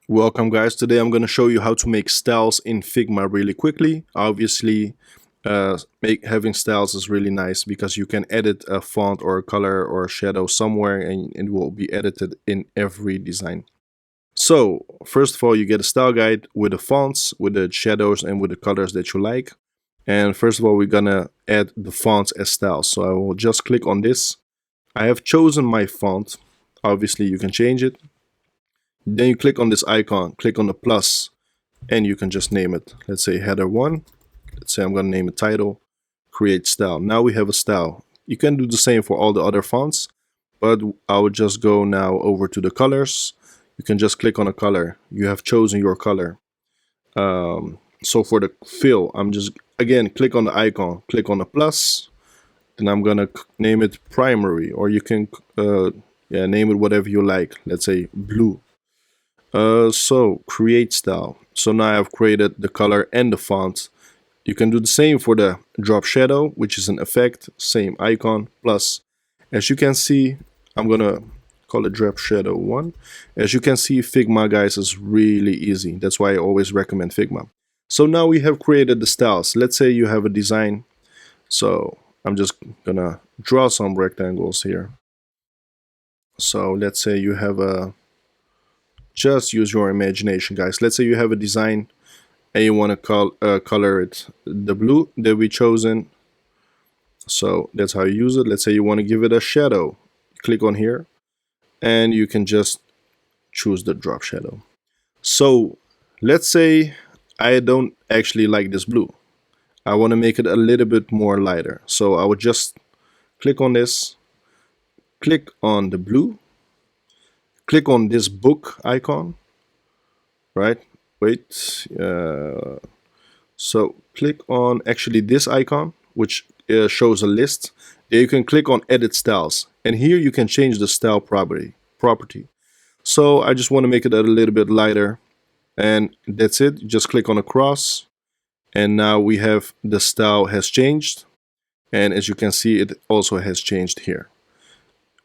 Welcome guys, today I'm going to show you how to make styles in Figma really quickly. Obviously, having styles is really nice because you can edit a font or a color or a shadow somewhere and it will be edited in every design. So first of all, you get a style guide with the fonts, with the shadows and with the colors that you like. And first of all, we're going to add the fonts as styles. So I will just click on this. I have chosen my font. Obviously, you can change it. Then you click on this icon, click on the plus, and you can just name it. Let's say header 1. Let's say I'm going to name it title, create style. Now we have a style. You can do the same for all the other fonts, but I would just go now over to the colors. You can just click on a color. You have chosen your color. So for the fill, I'm just, again, click on the icon, click on the plus, then I'm going to name it primary, or you can name it whatever you like. Let's say blue. So create style. So now I've created the color and the font. You can do the same for the drop shadow, which is an effect, same icon, plus. As you can see, I'm gonna call it drop shadow 1. As you can see, Figma, guys, is really easy. That's why I always recommend Figma. So now we have created the styles. Let's say you have a design. So I'm just gonna draw some rectangles here. So let's say you have a, just use your imagination, guys. Let's say you have a design and you want to color it the blue that we chosen. So that's how you use it. Let's say you want to give it a shadow. Click on here and you can just choose the drop shadow. So let's say I don't actually like this blue. I want to make it a little bit more lighter. So I would just click on this, click on the blue, click on this book icon, right? Wait, so click on actually this icon, which shows a list. There you can click on edit styles, and here you can change the style property. So I just want to make it a little bit lighter, and that's it. Just click on a cross, and now we have the style has changed, and as you can see, it also has changed here,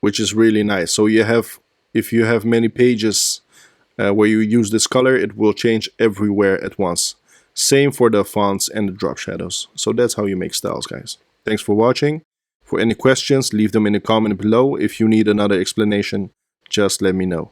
which is really nice. So you have, if you have many pages where you use this color, it will change everywhere at once. Same for the fonts and the drop shadows. So that's how you make styles, guys. Thanks for watching. For any questions, leave them in the comment below. If you need another explanation, just let me know.